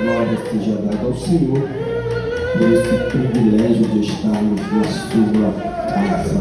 glória seja dada ao Senhor por esse privilégio de estarmos na sua casa.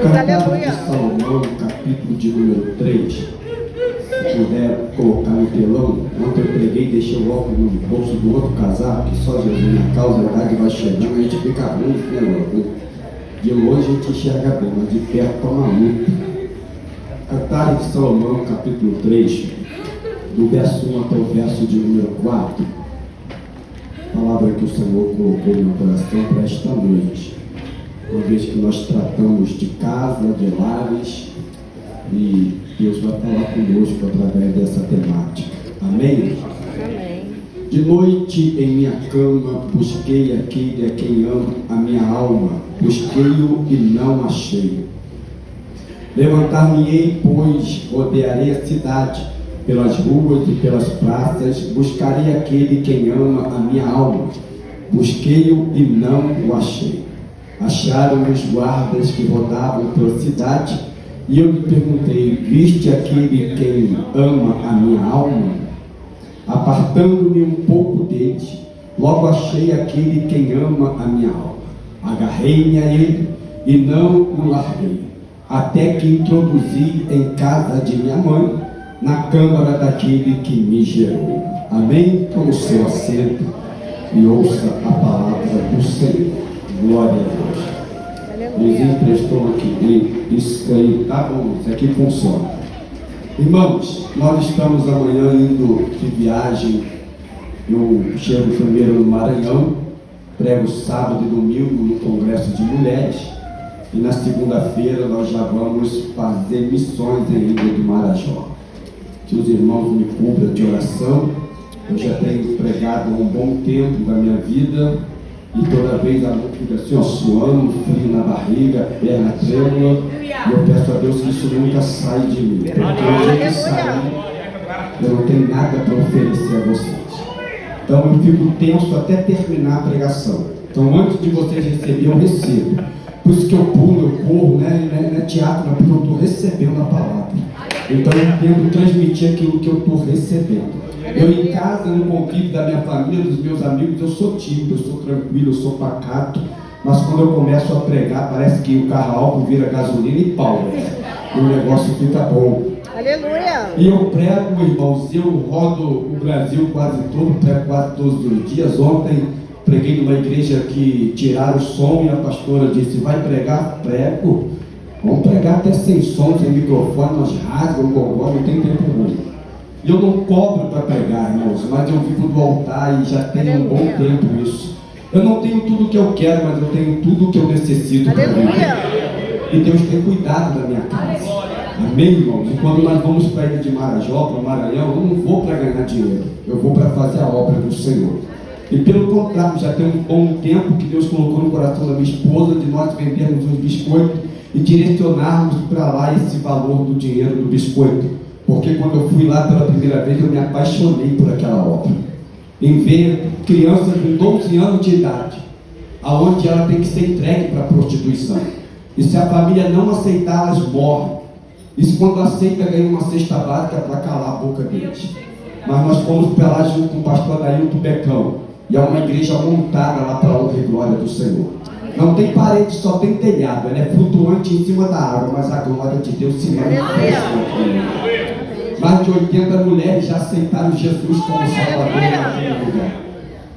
Cantares de Salomão, capítulo de número 3. Se puder colocar no telão. Ontem eu preguei e deixei o óculos no bolso do outro casaco, que só Jesus na causa, a verdade vai chegando, a gente fica ruim, né? De longe a gente enxerga bem, mas de perto toma muito. Cantares de Salomão, capítulo 3, do verso 1 até o verso de número 4. Palavra que o Senhor colocou no meu coração para esta noite. Uma vez que nós tratamos de casa, de lares, e Deus vai falar conosco através dessa temática. Amém? Amém. De noite em minha cama busquei aquele a quem amo a minha alma, busquei-o e não achei. Levantar-me-ei, pois rodearei a cidade, pelas ruas e pelas praças, buscarei aquele quem ama a minha alma, busquei-o e não o achei. Acharam os guardas que rodavam pela cidade, e eu lhe perguntei: viste aquele quem ama a minha alma? Apartando-me um pouco deles, logo achei aquele quem ama a minha alma. Agarrei-me a ele e não o larguei, até que introduzi em casa de minha mãe, na câmara daquele que me gerou. Amém? Tome o seu assento e ouça a palavra do Senhor. Glória a Deus. Nos emprestou aqui. Isso aí, tá bom, isso aqui funciona. Irmãos, nós estamos amanhã indo de viagem. Eu chego primeiro no Maranhão, prego sábado e domingo no Congresso de Mulheres, e na segunda-feira nós já vamos fazer missões em Ilha do Marajó. Que os irmãos me cubram de oração. Eu já tenho pregado há um bom tempo da minha vida, e toda vez a mão fica assim, ó, suando, frio na barriga, perna trêmula, e eu peço a Deus que isso nunca saia de mim, porque o dia que sair, eu não tenho nada para oferecer a vocês. Então eu fico tenso até terminar a pregação. Então antes de vocês receberem, eu recebo. Por isso que eu pulo, eu corro, né? Não é teatro, não, porque eu estou recebendo a palavra. Então eu tento transmitir aquilo que eu estou recebendo. Eu em casa, no convívio da minha família, dos meus amigos, eu sou tímido, eu sou tranquilo, eu sou pacato. Mas quando eu começo a pregar, parece que o carro álcool vira gasolina e pau, né? E o negócio fica bom. Aleluia! E eu prego, irmãos, eu rodo o Brasil quase todo, prego quase todos os dias. Ontem preguei numa igreja que tiraram o som e a pastora disse: vai pregar? Prego. Vamos pregar até sem som, sem microfone, nós rasgamos o gogó, não tem tempo ruim. E eu não cobro para pregar, irmãos, mas eu vivo do altar e já tenho um bom tempo isso. Eu não tenho tudo o que eu quero, mas eu tenho tudo o que eu necessito para viver. E Deus tem cuidado da minha casa. Amém, irmãos? E quando nós vamos para a Ilha de Marajó, para o Maranhão, eu não vou para ganhar dinheiro, eu vou para fazer a obra do Senhor. E pelo contrário, já tem um bom tempo que Deus colocou no coração da minha esposa de nós vendermos uns biscoitos e direcionarmos para lá esse valor do dinheiro do biscoito. Porque quando eu fui lá pela primeira vez, eu me apaixonei por aquela obra. Em ver crianças com 12 anos de idade, aonde ela tem que ser entregue para a prostituição. E se a família não aceitar, elas morrem. E se quando aceita, ganha uma cesta básica para calar a boca deles. Mas nós fomos para lá junto com o pastor Adailton Becão. E é uma igreja montada lá para a honra e glória do Senhor. Não tem parede, só tem telhado. Ela é flutuante em cima da água, mas a glória de Deus se manifesta. Mais de 80 mulheres já aceitaram Jesus como Salvador naquele lugar.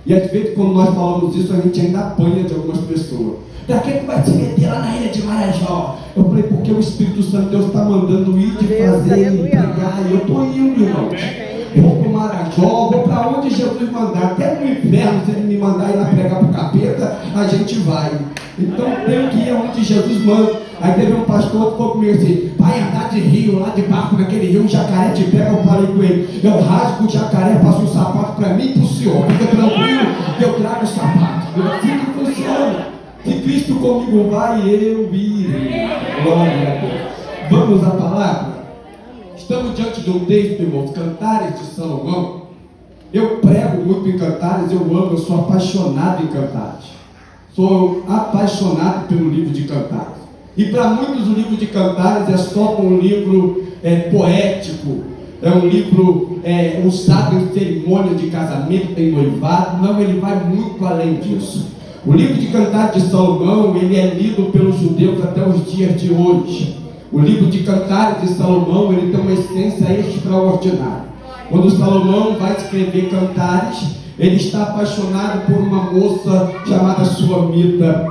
E às vezes quando nós falamos isso, a gente ainda apanha de algumas pessoas. Pra que vai se meter lá na Ilha de Marajó? Eu falei, porque o Espírito Santo Deus está mandando ir de fazer e pregar. E eu estou indo, irmãos. Vou para o Marajó, vou para onde Jesus mandar. Até no inferno, se ele me mandar ir lá pregar para o capeta, a gente vai. Então tenho que ir aonde Jesus manda. Aí teve um pastor que falou comigo assim: vai andar de rio, lá de barco naquele rio, um jacaré te pega. Eu falei com ele: eu rasgo o jacaré, passo um sapato para mim e para o senhor. Fica tranquilo que eu trago o sapato. Assim que funciona. Se Cristo comigo vai, eu irei. Glória a Deus. Vamos à palavra? Estamos diante de um texto, irmãos, Cantares de Salomão. Eu prego muito em Cantares, eu amo, eu sou apaixonado em Cantares. Sou apaixonado pelo livro de Cantares. E para muitos o livro de Cantares é só um livro poético, é um livro usado em cerimônia de casamento, em noivado. Não, ele vai muito além disso. O livro de Cantares de Salomão, ele é lido pelos judeus até os dias de hoje. O livro de Cantares de Salomão, ele tem uma essência extraordinária. Quando Salomão vai escrever Cantares, ele está apaixonado por uma moça chamada Sulamita.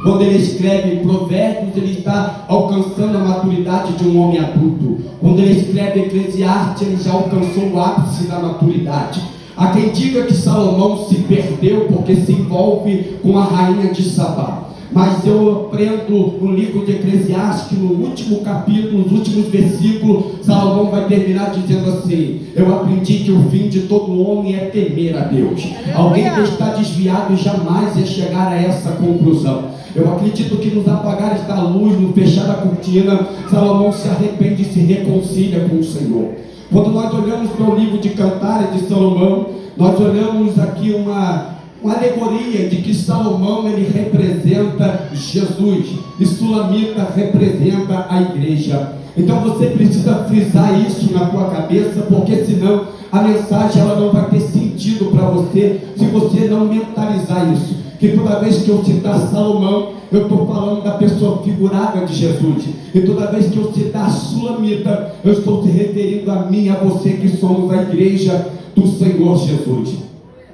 Quando ele escreve Provérbios, ele está alcançando a maturidade de um homem adulto. Quando ele escreve Eclesiastes, ele já alcançou o ápice da maturidade. Há quem diga que Salomão se perdeu porque se envolve com a rainha de Sabá. Mas eu aprendo no livro de Eclesiastes que no último capítulo, nos últimos versículos, Salomão vai terminar dizendo assim: eu aprendi que o fim de todo homem é temer a Deus. Alguém que está desviado jamais ia chegar a essa conclusão. Eu acredito que nos apagares da luz, no fechar da cortina, Salomão se arrepende e se reconcilia com o Senhor. Quando nós olhamos para o livro de Cantares de Salomão, nós olhamos aqui uma alegoria de que Salomão ele representa Jesus e Sulamita representa a igreja. Então você precisa frisar isso na tua cabeça, porque senão a mensagem ela não vai ter sentido para você se você não mentalizar isso. Que toda vez que eu citar Salomão, eu estou falando da pessoa figurada de Jesus. E toda vez que eu citar Sulamita, eu estou se referindo a mim e a você que somos a igreja do Senhor Jesus.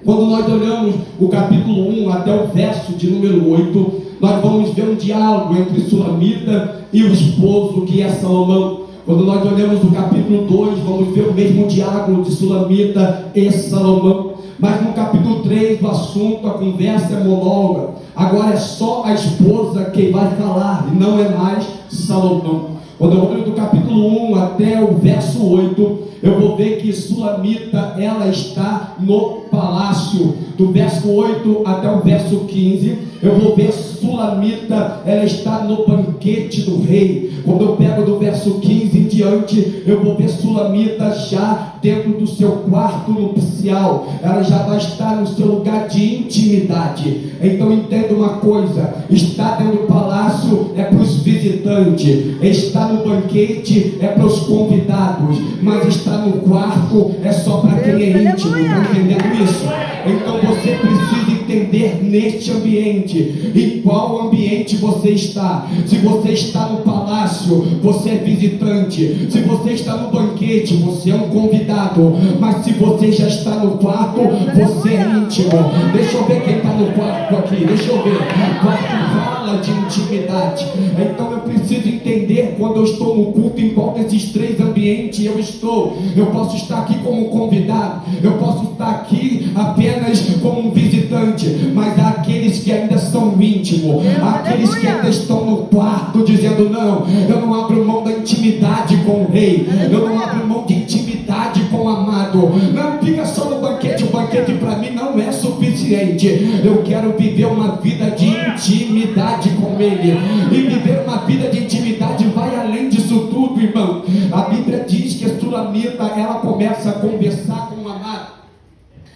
Quando nós olhamos o capítulo 1 até o verso de número 8, nós vamos ver um diálogo entre Sulamita e o esposo que é Salomão. Quando nós olhamos o capítulo 2, vamos ver o mesmo diálogo de Sulamita e Salomão. Mas no capítulo 3, o assunto, a conversa é monóloga. Agora é só a esposa quem vai falar, e não é mais Salomão. Quando eu olho do capítulo 1 até o verso 8, eu vou ver que Sulamita, ela está no palácio. Do verso 8 até o verso 15, eu vou ver Sulamita, ela está no banquete do rei. Quando eu pego do verso 15 em diante, eu vou ver Sulamita já dentro do seu quarto nupcial. Ela já vai estar no seu lugar de intimidade. Então entenda uma coisa: estar dentro do palácio é para os visitantes, estar no banquete é para os convidados, mas estar no quarto é só para quem é íntimo. Está entendendo isso? Então você precisa entender neste ambiente, em qual ambiente você está. Se você está no palácio, você é visitante. Se você está no banquete, você é um convidado. Mas se você já está no quarto, você é íntimo. Deixa eu ver quem está no quarto aqui. Deixa eu ver. O quarto fala de intimidade. Então eu preciso entender quando eu estou no culto, em qual desses três ambientes eu estou. Eu posso estar aqui como convidado, eu posso estar aqui apenas como um visitante, mas há aqueles que ainda são íntimos, há aqueles que ainda estão no quarto dizendo: não, eu não abro mão da intimidade com o rei, eu não abro mão de intimidade com o amado. Não fica só no banquete, o banquete para mim não é suficiente. Eu quero viver uma vida de intimidade com ele, e viver uma vida de intimidade vai além disso tudo, irmão. A Bíblia diz que a Sulamita, ela começa a conversar com o amado,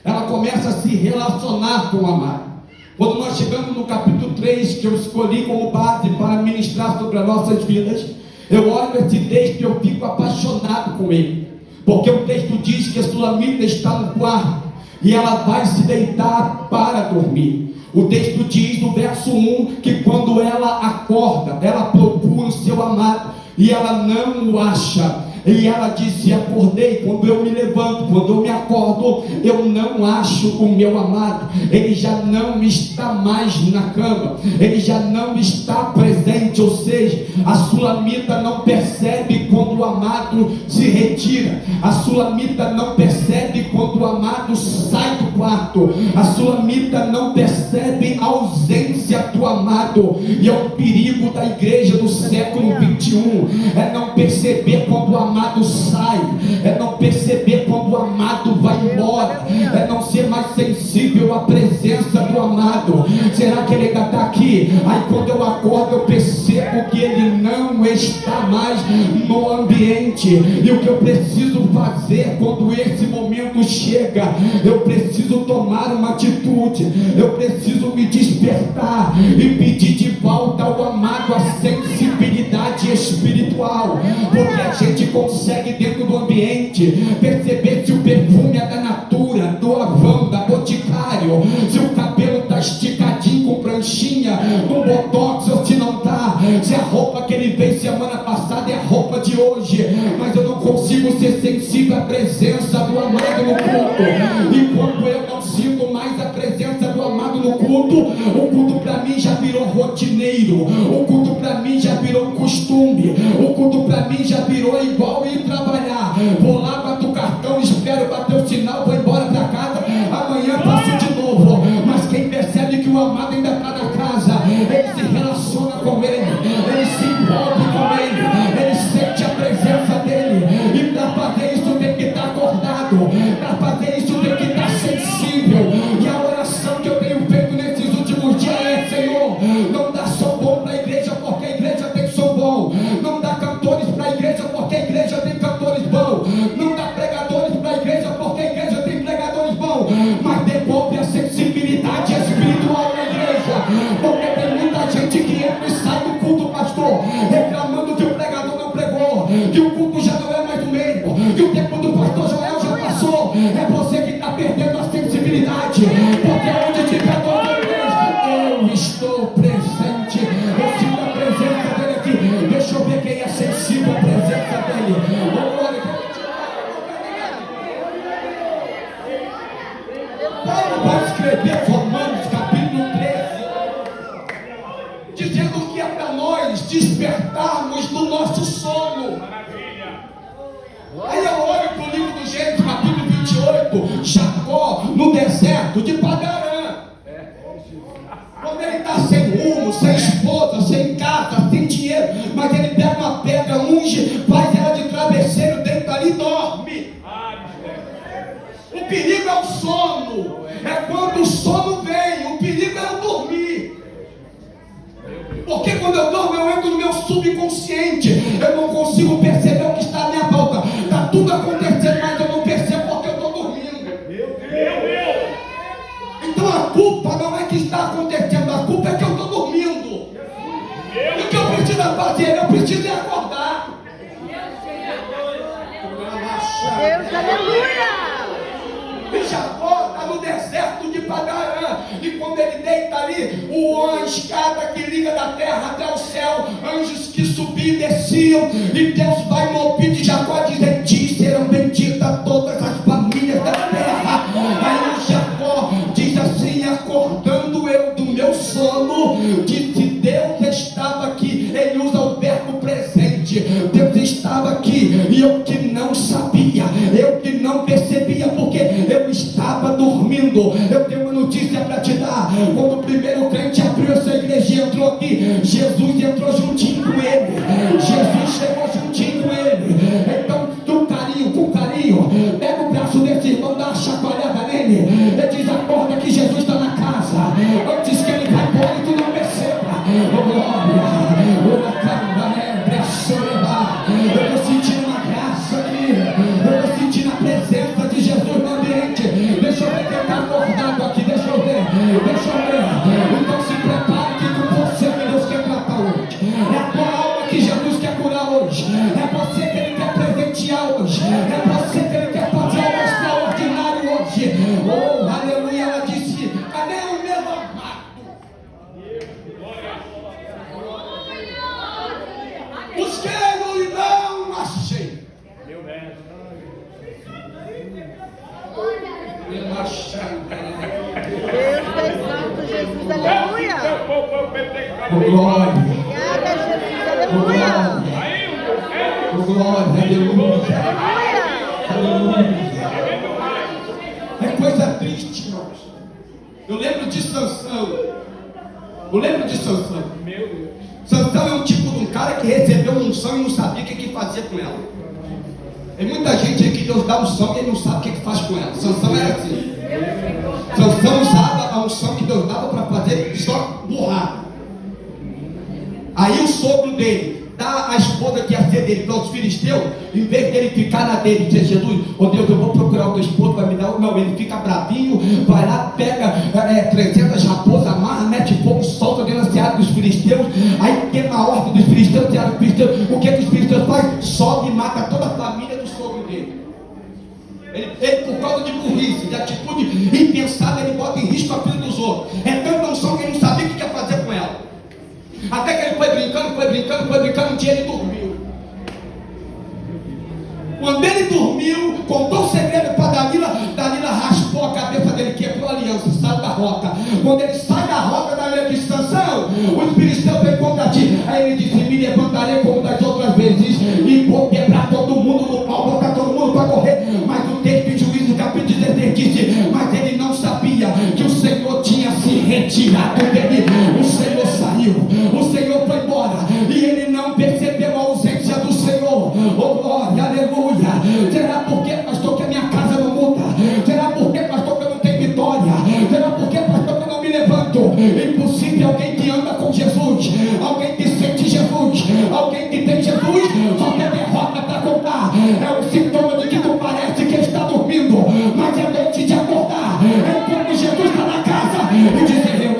ela começa a se relacionar com o amado. Quando nós chegamos no capítulo 3, que eu escolhi como base para ministrar sobre as nossas vidas, eu olho esse texto e eu fico apaixonado com ele, porque o texto diz que a Sulamita está no quarto e ela vai se deitar para dormir. O texto diz no verso 1 que quando ela acorda, ela procura o seu amado e ela não o acha. E ela disse: acordei, quando eu me levanto, quando eu me acordo, eu não acho o meu amado. Ele já não está mais na cama, ele já não está presente. Ou seja, a Sulamita não percebe quando o amado se retira, a Sulamita não percebe quando o amado sai do quarto, a Sulamita não percebe a ausência do amado. E é o perigo da igreja do século 21, é não perceber quando o amado sai, é não perceber quando o amado vai embora, é não ser mais sensível à presença do amado. Será que ele ainda está aqui? Aí quando eu acordo eu percebo que ele não está mais no ambiente. E o que eu preciso fazer quando esse momento chega? Eu preciso tomar uma atitude, eu preciso me despertar e pedir de volta ao amado a sensibilidade espiritual, porque a gente consegue dentro do ambiente perceber se o perfume é da Natura, do Avon, da Boticário, se o cabelo está esticadinho com pranchinha, com botox ou se não está, se a roupa que ele fez semana passada é a roupa de hoje. Mas eu não consigo ser sensível à presença do amado no culto. E quando eu não sinto mais a presença do amado no culto, o culto para mim já virou rotineiro, o culto para mim já virou costume, o culto para mim já virou igual ir trabalhar. Vou lá, bato o cartão, espero bater o sinal, vou embora para casa, amanhã passo de novo. Mas quem percebe que o amado ainda está na casa, ele se relaciona com ele, ele se envolve com ele sente a presença dele. E para fazer isso tem que estar acordado, para fazer isso tem que estar sensível. E a oração que eu tenho feito nesses últimos dias é: Senhor, não dá som bom para a igreja, porque a igreja tem som bom. Não dá cantores para a igreja, porque a igreja tem cantores bons. Não dá pregadores para a igreja, porque a igreja tem pregadores bons. Mas devolve a sensibilidade espiritual na igreja, porque tem muita gente que entra e sai do culto, pastor, reclamando que o pregador não pregou, que o culto já não é mais o mesmo, que o tempo do pastor Joel já passou. É você que está perdendo a sensibilidade, porque onde tiver toda a igreja, eu estou presente, eu sinto a presença dele aqui. Deixa eu ver quem é sensível à presença dele. Paulo vai escrever Romanos capítulo 13, dizendo que é para nós despertarmos do nosso sono. Aí eu olho para o livro do Gênesis capítulo 28, Jacó no deserto de Padarã, quando ele está sem rumo, sem esposa, sem casa, sem dinheiro, mas ele pega uma pedra, unge, faz ela de travesseiro, deita ali e dorme. O perigo é o sono, é quando o sono vem, o perigo é eu dormir. Porque quando eu durmo, eu entro no meu subconsciente, eu não consigo perceber o que está à minha volta. Está tudo acontecendo, mas eu não percebo porque eu estou dormindo. Então a culpa não é que está acontecendo, a culpa é que eu estou dormindo. E o que eu preciso fazer? Eu preciso acordar. Deus, aleluia! E Jacó está no deserto de Padarã, e quando ele deita ali, a escada que liga da terra até o céu, anjos que subiam e desciam, e Deus vai no ouvido de Jacó, diz: em ti serão benditas todas as famílias da terra. Aí o Jacó diz assim, acordando eu do meu sono, disse: Deus estava aqui. Ele usa o verbo presente, Deus estava aqui, e eu que não sabia, eu que não percebia, porque eu estava dormindo. Eu tenho uma notícia para te dar. Quando o primeiro crente abriu essa igreja e entrou aqui, Jesus entrou juntinho com ele, Jesus chegou juntinho com ele. Então com carinho, pega o braço desse irmão, dá uma chacoalhada nele, ele diz: acorda que Jesus está na casa, antes que ele vai embora e tu não perceba. Oh glória, eu estou sentindo uma graça aqui, eu estou sentindo a presença de Jesus no ambiente. Deixa eu ver quem está acordado aqui, deixa eu ver. Então se prepare que com você que Deus quer tratar hoje. É a tua alma que Jesus quer curar hoje, é você que Ele quer presentear hoje, é você que Ele quer fazer algo extraordinário hoje. Oh, aleluia. Ela disse: cadê o meu amado? Busquei-o e não achei. Deus é santo, Jesus, aleluia! Glória, Obrigada, Jesus, aleluia! glória, aleluia. Aleluia! É coisa triste, irmãos. Eu lembro de Sansão. Sansão é um tipo de um cara que recebeu unção e não sabia o que fazia com ela. Tem muita gente aí que Deus dá unção e ele não sabe o que faz com ela. Sansão era assim. Sansão usava a unção que Deus dava para fazer só burrada. Aí o sogro dele dá a esposa que ia ser dele para os filisteus, em vez dele ficar na dele, dizer: Jesus, oh Deus, eu vou procurar o teu esposo, vai me dar. Não, ele fica bravinho, vai lá, pega 300 raposas, amarra, mete fogo, solta dentro da seara dos filisteus, aí queima a horta dos filisteus, seara dos filisteus. O que os filisteus rapaz sobe e mata toda a família do sogro dele. Ele, por causa de burrice, de atitude impensada, ele bota em risco a vida dos outros. É tanta unção que ele não sabia o que ia fazer com ela. Até que ele foi brincando, um dia ele dormiu. Quando ele dormiu, contou o segredo para Dalila raspou a cabeça dele, quebrou a aliança, saiu da rota. Quando ele sai da rota, Dalila disse: Sansão, os filisteus vêm contra ti. Aí ele disse: me levantarei como das outras vezes e vou quebrar todo mundo no pau, botar todo mundo para correr. Mas o texto de Juízes capítulo 16 disse: mas ele não sabia que o Senhor tinha se retirado dele. O Senhor saiu, o Senhor foi embora, e ele não percebeu a ausência do Senhor. Oh glória, aleluia. Será porque, pastor, que a minha casa não muda? Será porque, pastor, que eu não tenho vitória? Será porque, pastor, que eu não me levanto? É impossível alguém